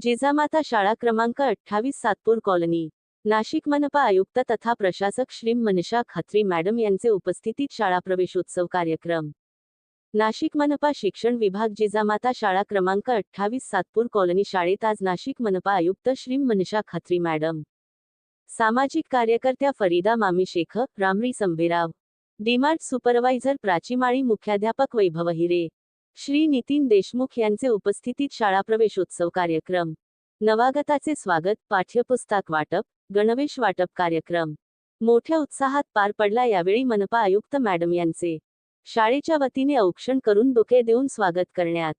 जिजामाता शाळा क्रमांक 28 सातपूर कॉलनी, नाशिक मनपा आयुक्त तथा प्रशासक श्री मनीषा खत्री मॅडम यांचे उपस्थितीत शाळा प्रवेशोत्सव कार्यक्रम। नाशिक मनपा शिक्षण विभाग जिजामाता शाळा क्रमांक 28 सातपूर कॉलनी शाळेत आज नाशिक मनपा आयुक्त श्री मनीषा खत्री मॅडम, सामाजिक कार्यकर्त्या फरीदा मामी शेख, रामरी संभेराव, डीमार्ट सुपरवायझर प्राची माळी, मुख्याध्यापक वैभव हिरे, श्री नितीन देशमुख यांचे उपस्थितीत शाळा प्रवेशोत्सव कार्यक्रम। नवागताचे स्वागत, पाठ्यपुस्तक वाटप, गणवेश वाटप कार्यक्रम मोठ्या उत्साहात पार पडला। यावेळी मनपा आयुक्त मॅडम यांचे शाळेच्या वतीने औक्षण करून बुके देऊन स्वागत करण्यात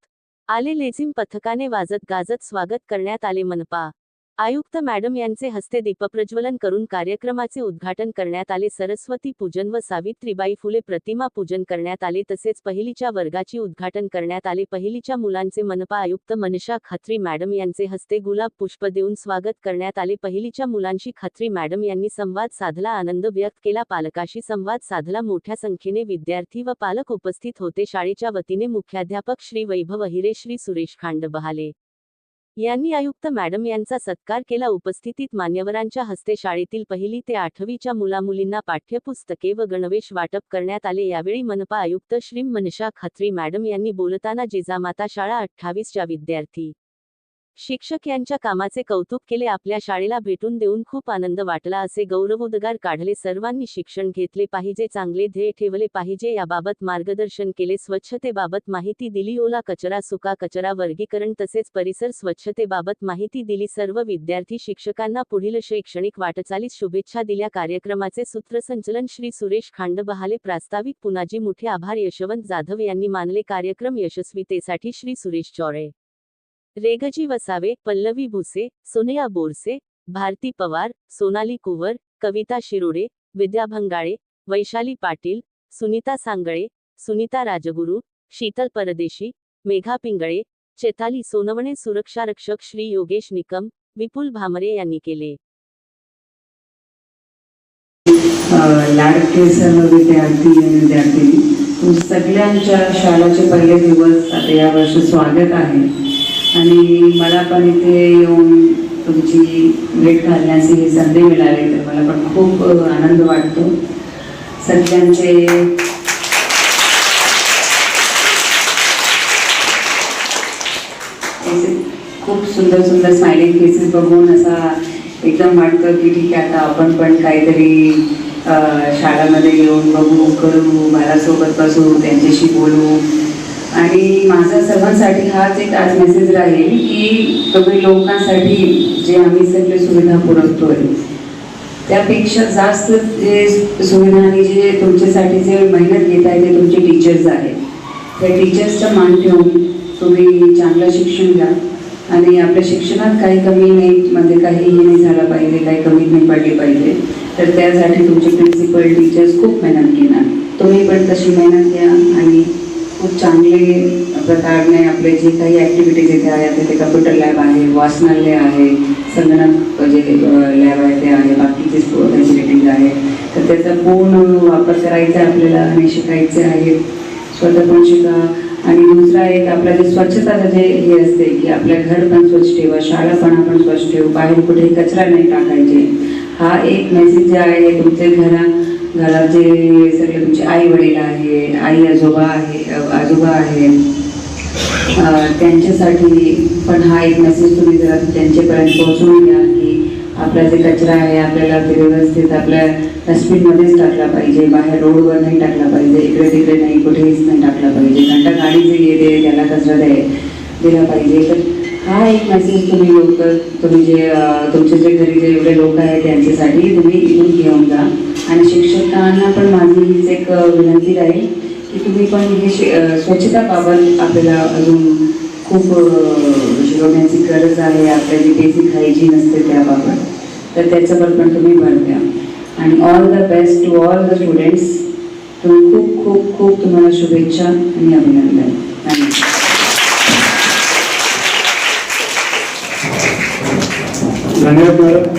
आले। लेझिम पथकाने वाजत गाजत स्वागत करण्यात आले। मनपा आयुक्त मॅडम यांचे हस्ते दीपप्रज्वलन करून कार्यक्रमाचे उद्घाटन करण्यात आले। सरस्वती पूजन व सावित्रीबाई फुले प्रतिमा पूजन करण्यात आले। तसेच पहिलीच्या वर्गाची उद्घाटन करण्यात आले। पहिलीच्या मुलांचे मनपा आयुक्त मनीषा खत्री मॅडम यांचे हस्ते गुलाब पुष्प देऊन स्वागत करण्यात आले। पहिलीच्या मुलांशी खत्री मॅडम यांनी संवाद साधला, आनंद व्यक्त केला, पालकाशी संवाद साधला। मोठ्या संख्येने विद्यार्थी व पालक उपस्थित होते। शाळेच्या वतीने मुख्याध्यापक श्री वैभव हिरे, श्री सुरेश खांडबहाले यांनी आयुक्त मॅडम यांचा सत्कार केला। उपस्थितीत मान्यवरांच्या हस्ते शाळेतील पहिली ते 8वीच्या मुलामुलींना पाठ्यपुस्तके व गणवेश वाटप करण्यात आले। यावेळी मनपा आयुक्त श्री मनीषा खत्री मॅडम यांनी बोलताना जिजामाता शाळा 28च्या विद्यार्थी शिक्षक यांच्या कामाचे कौतुक केले। आपल्या शाळेला भेटून देऊन खूप आनंद वाटला असे गौरवोद्गार काढले। सर्वांनी शिक्षण घेतले पाहिजे, चांगले ध्येय ठेवले पाहिजे याबाबत मार्गदर्शन केले। स्वच्छतेबाबत माहिती दिली, ओला कचरा सुका कचरा वर्गीकरण तसेच परिसर स्वच्छतेबाबत माहिती दिली। सर्व विद्यार्थी शिक्षकांना पुढील शैक्षणिक वाटचालीस शुभेच्छा दिल्या। कार्यक्रमाचे सूत्रसंचलन श्री सुरेश खांडबहाले, प्रास्ताविक पुनाजी मुठे, आभार यशवंत जाधव यांनी मानले। कार्यक्रम यशस्वीतेसाठी श्री सुरेश चौरे, रेगजी वसावे, पल्लवी भुसे, सोनिया बोरसे, भारती पवार, सोनाली कुवर, कविता शिरोडे, विद्या भंगाळे, वैशाली पाटील, सुनीता सांगळे, सुनीता राजगुरू, शीतल परदेशी, मेघा पिंगळे, चेताली सोनवणे, सुरक्षारक्षक श्री योगेश निकम, विपुल भामरे यांनी केले। लाडके सर्व विद्यार्थी आणि विद्यार्थिनी, सगळ्यांच्या शाळेचे पहिले दिवस आता या वर्षी स्वागत आहे आणि मला पण इथे येऊन तुमची भेट घालण्याची ही संधी मिळाली तर मला पण खूप आनंद वाटतो। सगळ्यांचे खूप सुंदर सुंदर स्माइलिंग फेसेस बघून असा एकदम वाटतं की ठीक आहे, आता आपण पण काहीतरी शाळेमध्ये येऊन बघू, करू, बाळासोबत बसू, त्यांच्याशी बोलू। आणि माझा सर्वांसाठी हाच एक आज मेसेज राहील की तुम्ही लोकांसाठी जे आम्ही सगळे सुविधा पुरवतोय त्यापेक्षा जास्त जे सुविधा आणि जे तुमच्यासाठी जे मेहनत घेत आहे ते तुमचे टीचर्स आहेत। त्या टीचर्सचा मान ठेवून तुम्ही चांगलं शिक्षण घ्या आणि आपल्या शिक्षणात काही कमी नाही, म्हणजे काही हे नाही झालं पाहिजे, काही कमी नाही पडली पाहिजे, तर त्यासाठी तुमचे प्रिन्सिपल टीचर्स खूप मेहनत घेणार। तुम्ही पण तशी मेहनत घ्या आणि खूप चांगले प्रकारे आपले जे काही ॲक्टिव्हिटीज इथे आहेत, तिथे कम्प्युटर लॅब आहे, वाचनालय आहे, संगणक जे लॅब आहे ते आहे, बाकीचे फॅसिलिटीज आहे, तर त्याचा पूर्ण वापर करायचा आपल्याला आणि शिकायचे आहे। स्वतः पण शिका। आणि दुसरा एक आपला जे स्वच्छताचं जे हे असते की आपल्या घर पण स्वच्छ ठेवा, शाळा पण आपण स्वच्छ ठेवू, बाहेर कुठेही कचरा नाही टाकायचे। हा एक मेसेज जे आहे तुमचे घरात जे सगळे तुमचे आई वडील आहे, आई आजोबा आहे त्यांच्यासाठी पण हा एक मेसेज तुम्ही जरा त्यांच्यापर्यंत पोहोचवून घ्या की आपला जे कचरा आहे आपल्याला ते व्यवस्थित आपल्या डस्टबिनमध्येच टाकला पाहिजे, बाहेर रोडवर नाही टाकला पाहिजे, इकडे तिकडे नाही, कुठेच नाही टाकला पाहिजे। घंटा गाडी जे येते त्याला कचरा दिला पाहिजे। तर हा एक मेसेज तुम्ही जे तुमचे जे घरी जे एवढे लोक आहेत त्यांच्यासाठी तुम्ही इथून घेऊन जा। आणि शिक्षकांना पण माझी हीच एक विनंती राहील की तुम्ही पण हे स्वच्छताबाबत आपल्याला अजून खूप शिकवण्याची गरज आहे। आपल्या जी बेसिक हायजीन असते त्याबाबत, तर त्याच्यावर पण तुम्ही भर द्या। आणि all the best to all the students. तुम्ही खूप खूप खूप तुम्हाला शुभेच्छा आणि अभिनंदन। धन्यवाद मॅडम।